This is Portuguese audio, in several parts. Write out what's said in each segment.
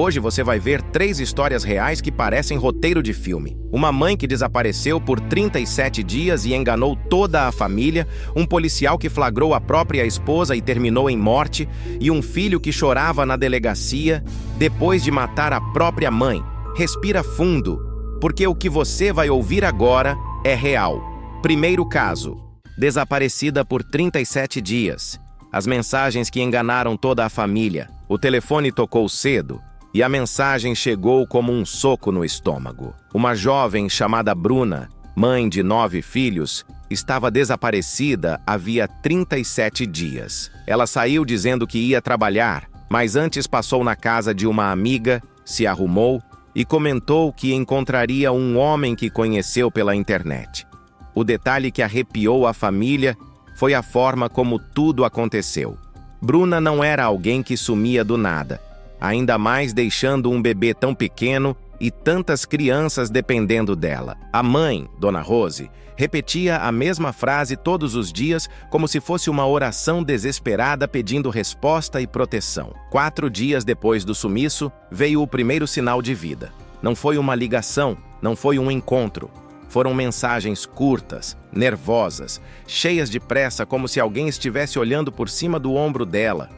Hoje você vai ver 3 histórias reais que parecem roteiro de filme. Uma mãe que desapareceu por 37 dias e enganou toda a família, um policial que flagrou a própria esposa e terminou em morte, e um filho que chorava na delegacia depois de matar a própria mãe. Respira fundo, porque o que você vai ouvir agora é real. Primeiro caso: desaparecida por 37 dias. As mensagens que enganaram toda a família. O telefone tocou cedo e a mensagem chegou como um soco no estômago. Uma jovem chamada Bruna, mãe de 9 filhos, estava desaparecida havia 37 dias. Ela saiu dizendo que ia trabalhar, mas antes passou na casa de uma amiga, se arrumou e comentou que encontraria um homem que conheceu pela internet. O detalhe que arrepiou a família foi a forma como tudo aconteceu. Bruna não era alguém que sumia do nada, ainda mais deixando um bebê tão pequeno e tantas crianças dependendo dela. A mãe, Dona Rose, repetia a mesma frase todos os dias como se fosse uma oração desesperada pedindo resposta e proteção. 4 dias depois do sumiço, veio o primeiro sinal de vida. Não foi uma ligação, não foi um encontro. Foram mensagens curtas, nervosas, cheias de pressa, como se alguém estivesse olhando por cima do ombro dela.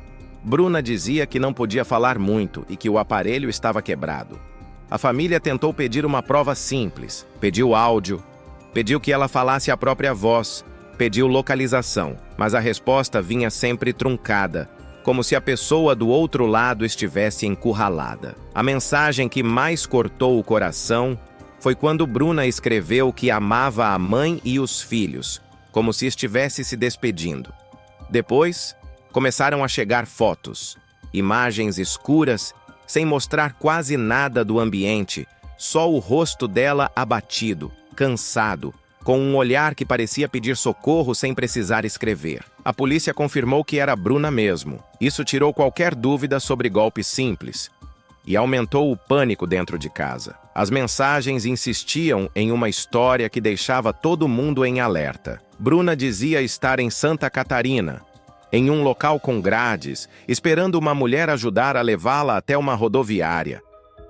Bruna dizia que não podia falar muito e que o aparelho estava quebrado. A família tentou pedir uma prova simples. Pediu áudio, pediu que ela falasse a própria voz, pediu localização, mas a resposta vinha sempre truncada, como se a pessoa do outro lado estivesse encurralada. A mensagem que mais cortou o coração foi quando Bruna escreveu que amava a mãe e os filhos, como se estivesse se despedindo. Depois, começaram a chegar fotos, imagens escuras, sem mostrar quase nada do ambiente, só o rosto dela abatido, cansado, com um olhar que parecia pedir socorro sem precisar escrever. A polícia confirmou que era Bruna mesmo. Isso tirou qualquer dúvida sobre golpe simples e aumentou o pânico dentro de casa. As mensagens insistiam em uma história que deixava todo mundo em alerta. Bruna dizia estar em Santa Catarina, em um local com grades, esperando uma mulher ajudar a levá-la até uma rodoviária.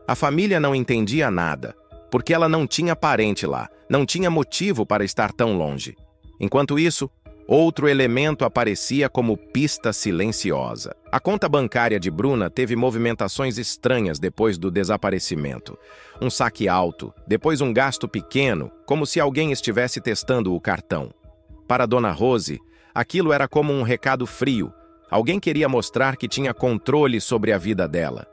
A família não entendia nada, porque ela não tinha parente lá, não tinha motivo para estar tão longe. Enquanto isso, outro elemento aparecia como pista silenciosa. A conta bancária de Bruna teve movimentações estranhas depois do desaparecimento. Um saque alto, depois um gasto pequeno, como se alguém estivesse testando o cartão. Para Dona Rose, aquilo era como um recado frio. Alguém queria mostrar que tinha controle sobre a vida dela.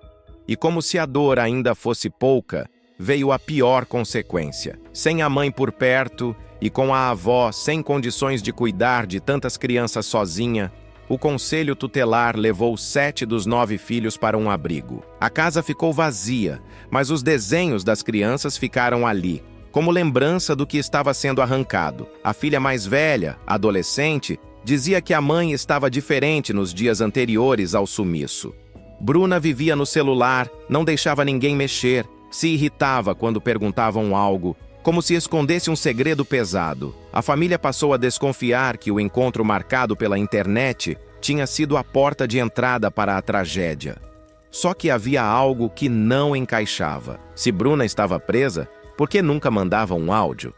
E como se a dor ainda fosse pouca, veio a pior consequência. Sem a mãe por perto e com a avó sem condições de cuidar de tantas crianças sozinha, o conselho tutelar levou 7 dos 9 filhos para um abrigo. A casa ficou vazia, mas os desenhos das crianças ficaram ali, como lembrança do que estava sendo arrancado. A filha mais velha, adolescente, dizia que a mãe estava diferente nos dias anteriores ao sumiço. Bruna vivia no celular, não deixava ninguém mexer, se irritava quando perguntavam algo, como se escondesse um segredo pesado. A família passou a desconfiar que o encontro marcado pela internet tinha sido a porta de entrada para a tragédia. Só que havia algo que não encaixava. Se Bruna estava presa, por que nunca mandava um áudio?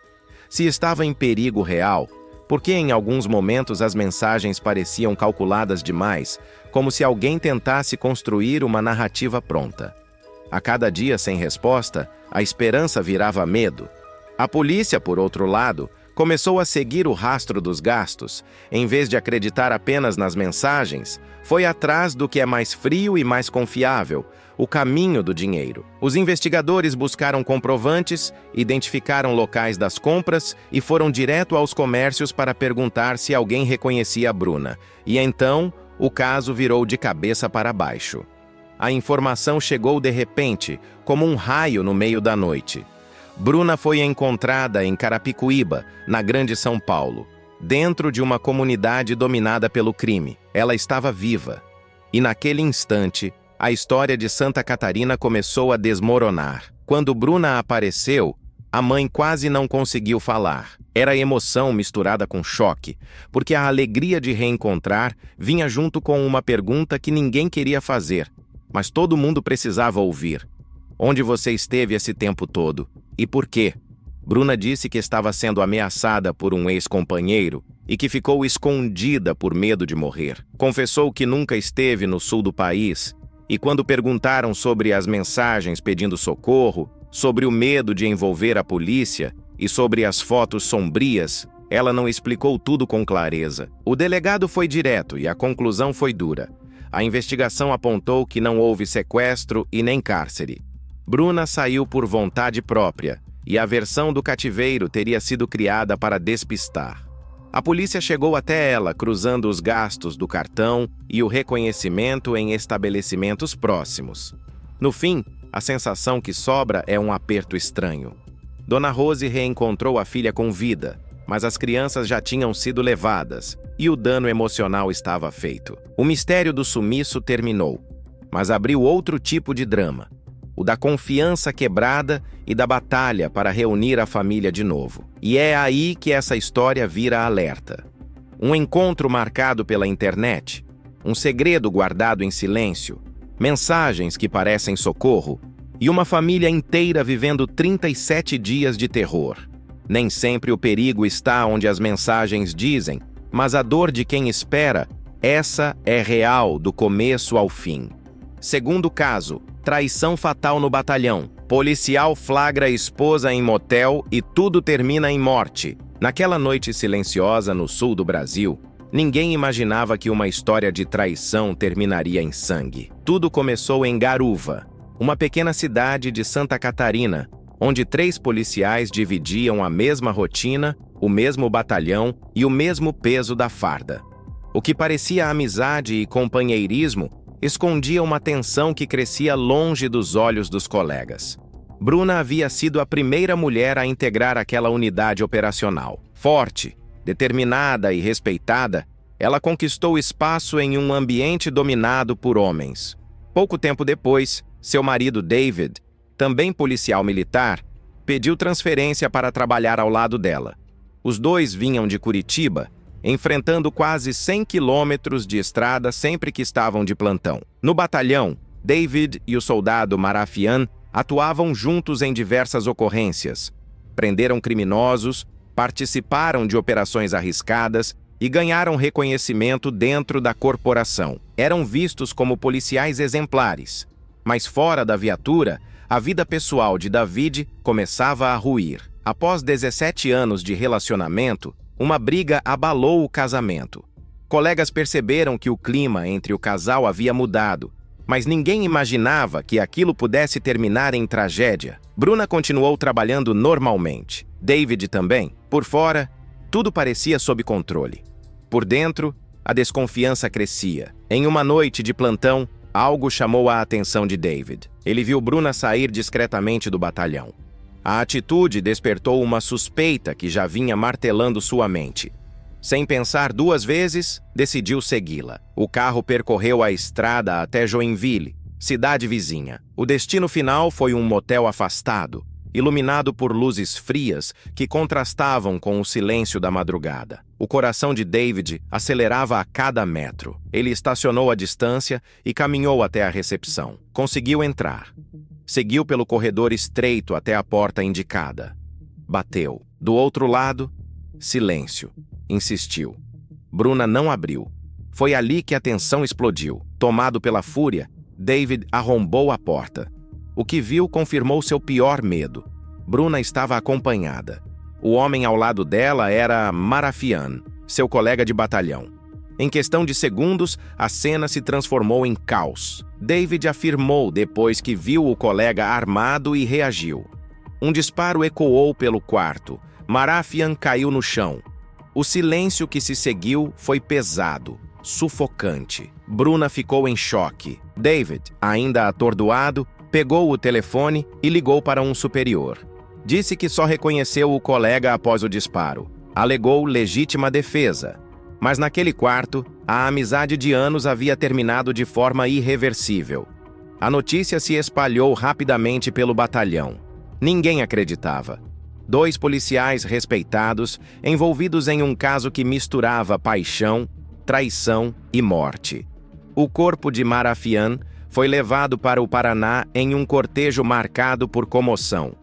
Se estava em perigo real, por que em alguns momentos as mensagens pareciam calculadas demais, como se alguém tentasse construir uma narrativa pronta? A cada dia sem resposta, a esperança virava medo. A polícia, por outro lado, começou a seguir o rastro dos gastos. Em vez de acreditar apenas nas mensagens, foi atrás do que é mais frio e mais confiável, o caminho do dinheiro. Os investigadores buscaram comprovantes, identificaram locais das compras e foram direto aos comércios para perguntar se alguém reconhecia a Bruna. E então, o caso virou de cabeça para baixo. A informação chegou de repente, como um raio no meio da noite. Bruna foi encontrada em Carapicuíba, na Grande São Paulo, dentro de uma comunidade dominada pelo crime. Ela estava viva. E naquele instante, a história de Santa Catarina começou a desmoronar. Quando Bruna apareceu, a mãe quase não conseguiu falar. Era emoção misturada com choque, porque a alegria de reencontrar vinha junto com uma pergunta que ninguém queria fazer. mas todo mundo precisava ouvir. Onde você esteve esse tempo todo? E por quê? Bruna disse que estava sendo ameaçada por um ex-companheiro e que ficou escondida por medo de morrer. Confessou que nunca esteve no sul do país e quando perguntaram sobre as mensagens pedindo socorro, sobre o medo de envolver a polícia e sobre as fotos sombrias, ela não explicou tudo com clareza. O delegado foi direto e a conclusão foi dura. A investigação apontou que não houve sequestro e nem cárcere. Bruna saiu por vontade própria e a versão do cativeiro teria sido criada para despistar. A polícia chegou até ela, cruzando os gastos do cartão e o reconhecimento em estabelecimentos próximos. No fim, a sensação que sobra é um aperto estranho. Dona Rose reencontrou a filha com vida, mas as crianças já tinham sido levadas e o dano emocional estava feito. O mistério do sumiço terminou, mas abriu outro tipo de drama, o da confiança quebrada e da batalha para reunir a família de novo. E é aí que essa história vira alerta. Um encontro marcado pela internet, um segredo guardado em silêncio, mensagens que parecem socorro e uma família inteira vivendo 37 dias de terror. Nem sempre o perigo está onde as mensagens dizem, mas a dor de quem espera, essa é real do começo ao fim. Segundo caso, traição fatal no batalhão. Policial flagra a esposa em motel e tudo termina em morte. Naquela noite silenciosa no sul do Brasil, ninguém imaginava que uma história de traição terminaria em sangue. Tudo começou em Garuva, uma pequena cidade de Santa Catarina, onde 3 policiais dividiam a mesma rotina, o mesmo batalhão e o mesmo peso da farda. O que parecia amizade e companheirismo escondia uma tensão que crescia longe dos olhos dos colegas. Bruna havia sido a primeira mulher a integrar aquela unidade operacional. Forte, determinada e respeitada, ela conquistou espaço em um ambiente dominado por homens. Pouco tempo depois, seu marido David, também policial militar, pediu transferência para trabalhar ao lado dela. Os dois vinham de Curitiba, enfrentando quase 100 quilômetros de estrada sempre que estavam de plantão. No batalhão, David e o soldado Marafian atuavam juntos em diversas ocorrências. Prenderam criminosos, participaram de operações arriscadas e ganharam reconhecimento dentro da corporação. Eram vistos como policiais exemplares. Mas fora da viatura, a vida pessoal de David começava a ruir. Após 17 anos de relacionamento, uma briga abalou o casamento. Colegas perceberam que o clima entre o casal havia mudado, mas ninguém imaginava que aquilo pudesse terminar em tragédia. Bruna continuou trabalhando normalmente. David também. Por fora, tudo parecia sob controle. Por dentro, a desconfiança crescia. Em uma noite de plantão, algo chamou a atenção de David. Ele viu Bruna sair discretamente do batalhão. A atitude despertou uma suspeita que já vinha martelando sua mente. Sem pensar 2 vezes, decidiu segui-la. O carro percorreu a estrada até Joinville, cidade vizinha. O destino final foi um motel afastado, iluminado por luzes frias que contrastavam com o silêncio da madrugada. O coração de David acelerava a cada metro. Ele estacionou à distância e caminhou até a recepção. Conseguiu entrar. Seguiu pelo corredor estreito até a porta indicada. Bateu. Do outro lado, silêncio. Insistiu. Bruna não abriu. Foi ali que a tensão explodiu. Tomado pela fúria, David arrombou a porta. O que viu confirmou seu pior medo. Bruna estava acompanhada. O homem ao lado dela era Marafian, seu colega de batalhão. Em questão de segundos, a cena se transformou em caos. David afirmou depois que viu o colega armado e reagiu. Um disparo ecoou pelo quarto. Marafian caiu no chão. O silêncio que se seguiu foi pesado, sufocante. Bruna ficou em choque. David, ainda atordoado, pegou o telefone e ligou para um superior. Disse que só reconheceu o colega após o disparo. Alegou legítima defesa. Mas naquele quarto, a amizade de anos havia terminado de forma irreversível. A notícia se espalhou rapidamente pelo batalhão. Ninguém acreditava. 2 policiais respeitados, envolvidos em um caso que misturava paixão, traição e morte. O corpo de Marafian foi levado para o Paraná em um cortejo marcado por comoção.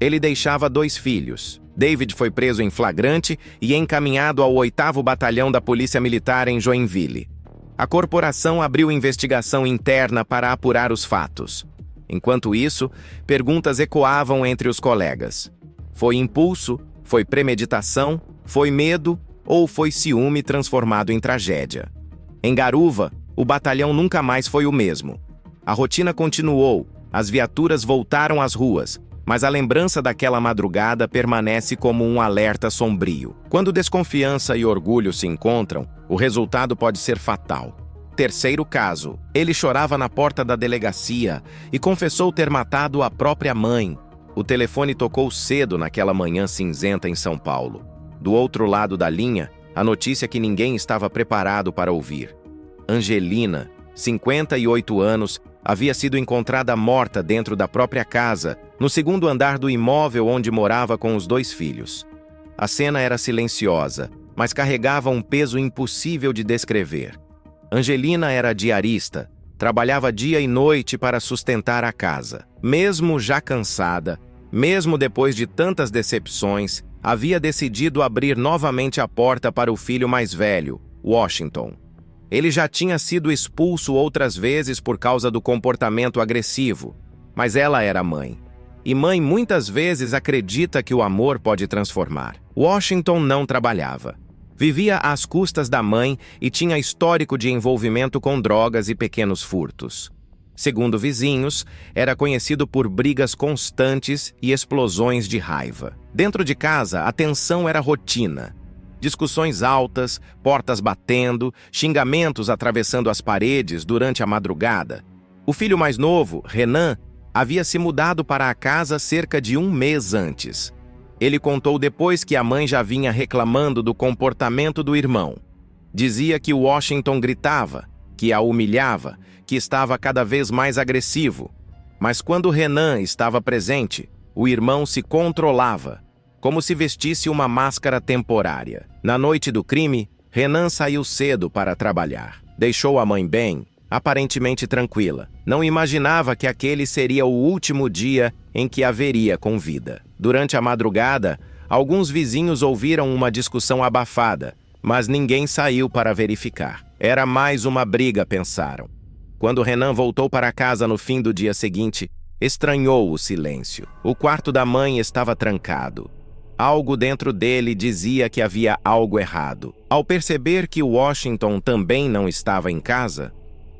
Ele deixava 2 filhos. David foi preso em flagrante e encaminhado ao 8º Batalhão da Polícia Militar em Joinville. A corporação abriu investigação interna para apurar os fatos. Enquanto isso, perguntas ecoavam entre os colegas. Foi impulso? Foi premeditação? Foi medo? Ou foi ciúme transformado em tragédia? Em Garuva, o batalhão nunca mais foi o mesmo. A rotina continuou, as viaturas voltaram às ruas, mas a lembrança daquela madrugada permanece como um alerta sombrio. Quando desconfiança e orgulho se encontram, o resultado pode ser fatal. Terceiro caso, ele chorava na porta da delegacia e confessou ter matado a própria mãe. O telefone tocou cedo naquela manhã cinzenta em São Paulo. Do outro lado da linha, a notícia que ninguém estava preparado para ouvir. Angelina, 58 anos, havia sido encontrada morta dentro da própria casa, no 2º andar do imóvel onde morava com os 2 filhos. A cena era silenciosa, mas carregava um peso impossível de descrever. Angelina era diarista, trabalhava dia e noite para sustentar a casa. Mesmo já cansada, mesmo depois de tantas decepções, havia decidido abrir novamente a porta para o filho mais velho, Washington. Ele já tinha sido expulso outras vezes por causa do comportamento agressivo, mas ela era mãe. E mãe muitas vezes acredita que o amor pode transformar. Washington não trabalhava. Vivia às custas da mãe e tinha histórico de envolvimento com drogas e pequenos furtos. Segundo vizinhos, era conhecido por brigas constantes e explosões de raiva. Dentro de casa, a tensão era rotina. Discussões altas, portas batendo, xingamentos atravessando as paredes durante a madrugada. O filho mais novo, Renan, havia se mudado para a casa cerca de 1 mês antes. Ele contou depois que a mãe já vinha reclamando do comportamento do irmão. Dizia que Washington gritava, que a humilhava, que estava cada vez mais agressivo. Mas quando Renan estava presente, o irmão se controlava, como se vestisse uma máscara temporária. Na noite do crime, Renan saiu cedo para trabalhar. Deixou a mãe bem, aparentemente tranquila. Não imaginava que aquele seria o último dia em que a veria com vida. Durante a madrugada, alguns vizinhos ouviram uma discussão abafada, mas ninguém saiu para verificar. Era mais uma briga, pensaram. Quando Renan voltou para casa no fim do dia seguinte, estranhou o silêncio. O quarto da mãe estava trancado. Algo dentro dele dizia que havia algo errado. Ao perceber que Washington também não estava em casa,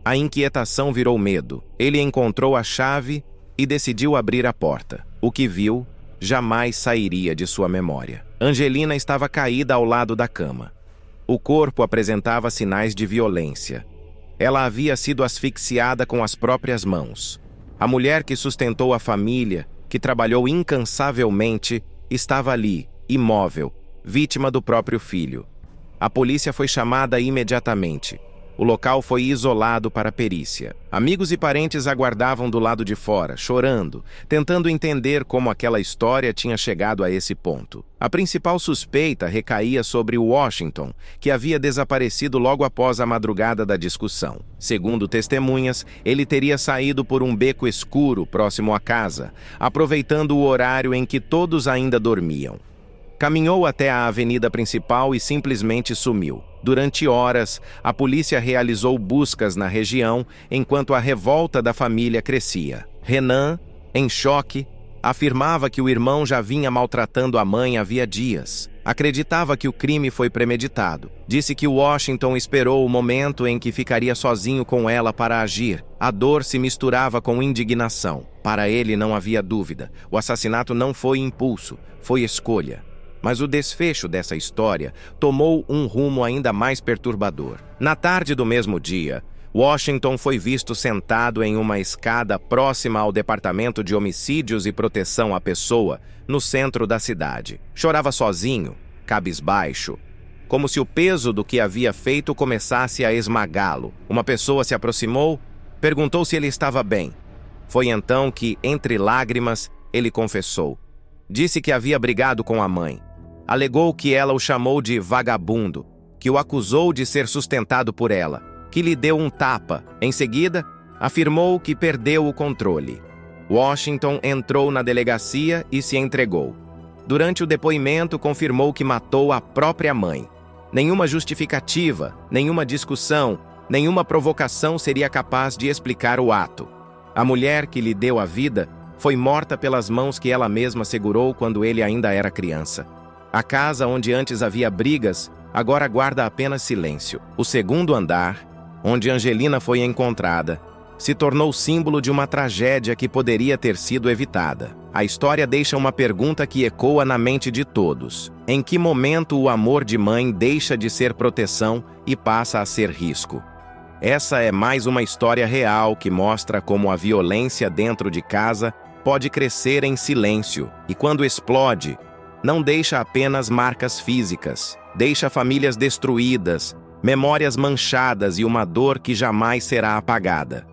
a inquietação virou medo. Ele encontrou a chave e decidiu abrir a porta. O que viu jamais sairia de sua memória. Angelina estava caída ao lado da cama. O corpo apresentava sinais de violência. Ela havia sido asfixiada com as próprias mãos. A mulher que sustentou a família, que trabalhou incansavelmente, estava ali, imóvel, vítima do próprio filho. A polícia foi chamada imediatamente. O local foi isolado para perícia. Amigos e parentes aguardavam do lado de fora, chorando, tentando entender como aquela história tinha chegado a esse ponto. A principal suspeita recaía sobre Washington, que havia desaparecido logo após a madrugada da discussão. Segundo testemunhas, ele teria saído por um beco escuro próximo à casa, aproveitando o horário em que todos ainda dormiam. Caminhou até a avenida principal e simplesmente sumiu. Durante horas, a polícia realizou buscas na região enquanto a revolta da família crescia. Renan, em choque, afirmava que o irmão já vinha maltratando a mãe havia dias. Acreditava que o crime foi premeditado. Disse que Washington esperou o momento em que ficaria sozinho com ela para agir. A dor se misturava com indignação. Para ele não havia dúvida. O assassinato não foi impulso, foi escolha. Mas o desfecho dessa história tomou um rumo ainda mais perturbador. Na tarde do mesmo dia, Washington foi visto sentado em uma escada próxima ao Departamento de Homicídios e Proteção à Pessoa, no centro da cidade. Chorava sozinho, cabisbaixo, como se o peso do que havia feito começasse a esmagá-lo. Uma pessoa se aproximou, perguntou se ele estava bem. Foi então que, entre lágrimas, ele confessou. Disse que havia brigado com a mãe. Alegou que ela o chamou de vagabundo, que o acusou de ser sustentado por ela, que lhe deu um tapa. Em seguida, afirmou que perdeu o controle. Washington entrou na delegacia e se entregou. Durante o depoimento, confirmou que matou a própria mãe. Nenhuma justificativa, nenhuma discussão, nenhuma provocação seria capaz de explicar o ato. A mulher que lhe deu a vida foi morta pelas mãos que ela mesma segurou quando ele ainda era criança. A casa onde antes havia brigas, agora guarda apenas silêncio. O segundo andar, onde Angelina foi encontrada, se tornou símbolo de uma tragédia que poderia ter sido evitada. A história deixa uma pergunta que ecoa na mente de todos. Em que momento o amor de mãe deixa de ser proteção e passa a ser risco? Essa é mais uma história real que mostra como a violência dentro de casa pode crescer em silêncio e, quando explode, não deixa apenas marcas físicas, deixa famílias destruídas, memórias manchadas e uma dor que jamais será apagada.